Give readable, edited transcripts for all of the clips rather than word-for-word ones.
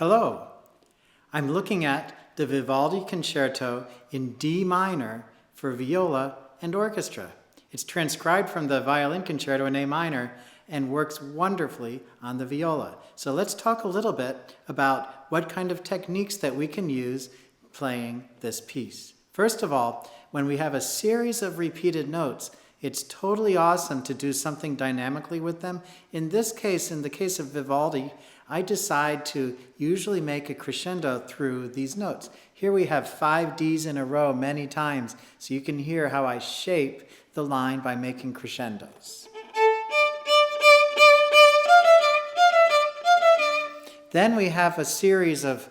Hello, I'm looking at the Vivaldi Concerto in D minor for viola and orchestra. It's transcribed from the violin concerto in A minor and works wonderfully on the viola. So let's talk a little bit about what kind of techniques that we can use playing this piece. First of all, when we have a series of repeated notes, it's totally awesome to do something dynamically with them. In this case, in the case of Vivaldi, I decide to usually make a crescendo through these notes. Here we have 5 Ds in a row many times, so you can hear how I shape the line by making crescendos. Then we have a series of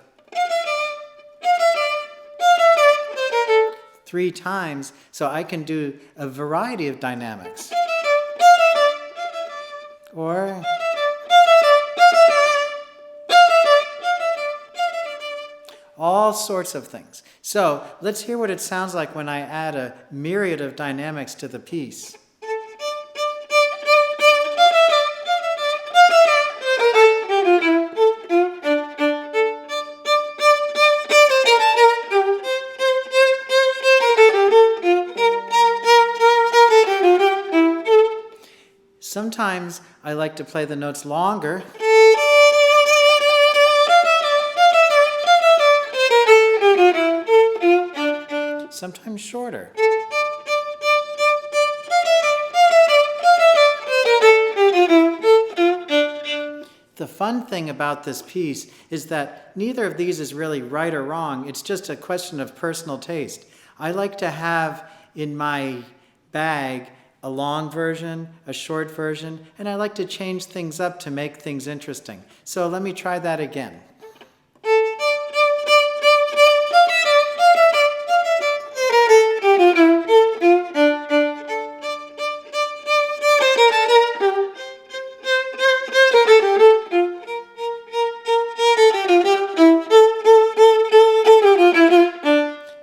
3 times, so I can do a variety of dynamics. Or all sorts of things. So let's hear what it sounds like when I add a myriad of dynamics to the piece. Sometimes I like to play the notes longer. Sometimes shorter. The fun thing about this piece is that neither of these is really right or wrong. It's just a question of personal taste. I like to have in my bag a long version, a short version, and I like to change things up to make things interesting. So let me try that again.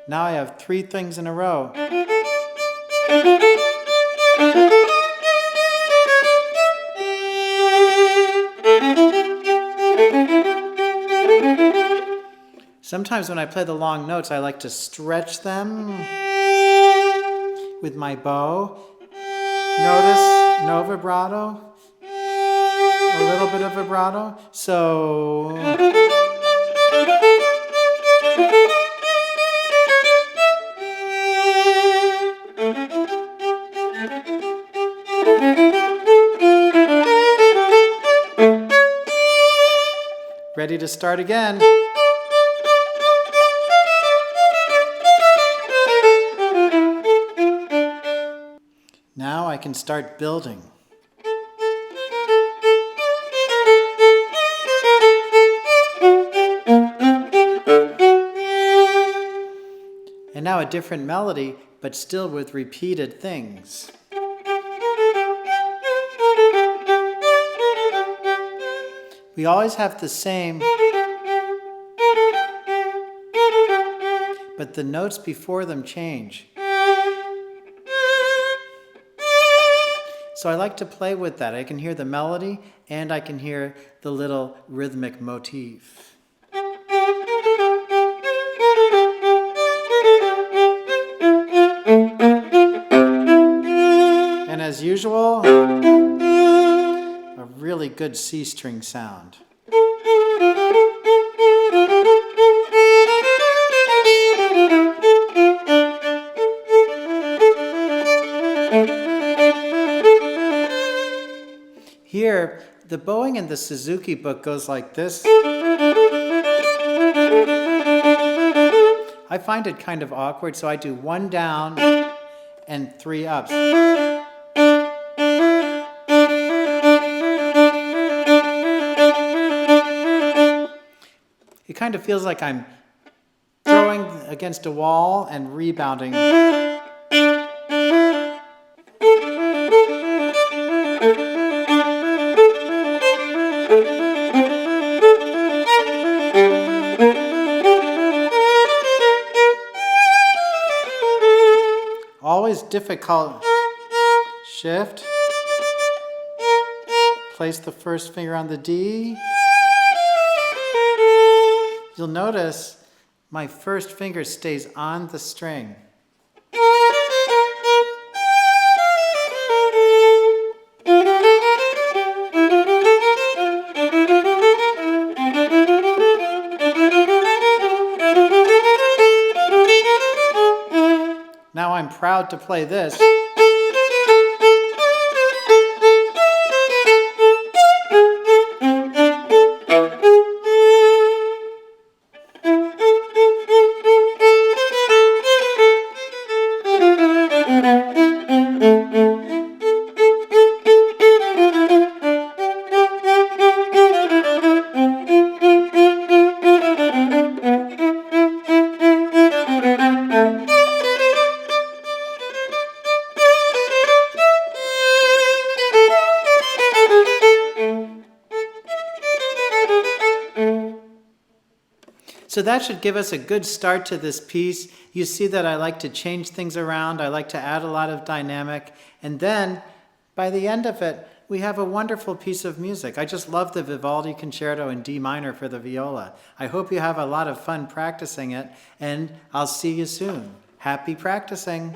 Now I have 3 things in a row. Sometimes when I play the long notes, I like to stretch them with my bow. Notice no vibrato, a little bit of vibrato. So ready to start again. Now I can start building. And now a different melody, but still with repeated things. We always have the same, but the notes before them change. So I like to play with that. I can hear the melody and I can hear the little rhythmic motif. And as usual, a really good C string sound. Here, the Bowing in the Suzuki book goes like this. I find it kind of awkward, so I do 1 down and 3 ups. It kind of feels like I'm throwing against a wall and rebounding. Always difficult. Shift. Place the first finger on the D. you'll notice my first finger stays on the string. Now I'm proud to play this. So that should give us a good start to this piece. You see that I like to change things around. I like to add a lot of dynamic. And then, by the end of it, we have a wonderful piece of music. I just love the Vivaldi Concerto in D minor for the viola. I hope you have a lot of fun practicing it, and I'll see you soon. Happy practicing!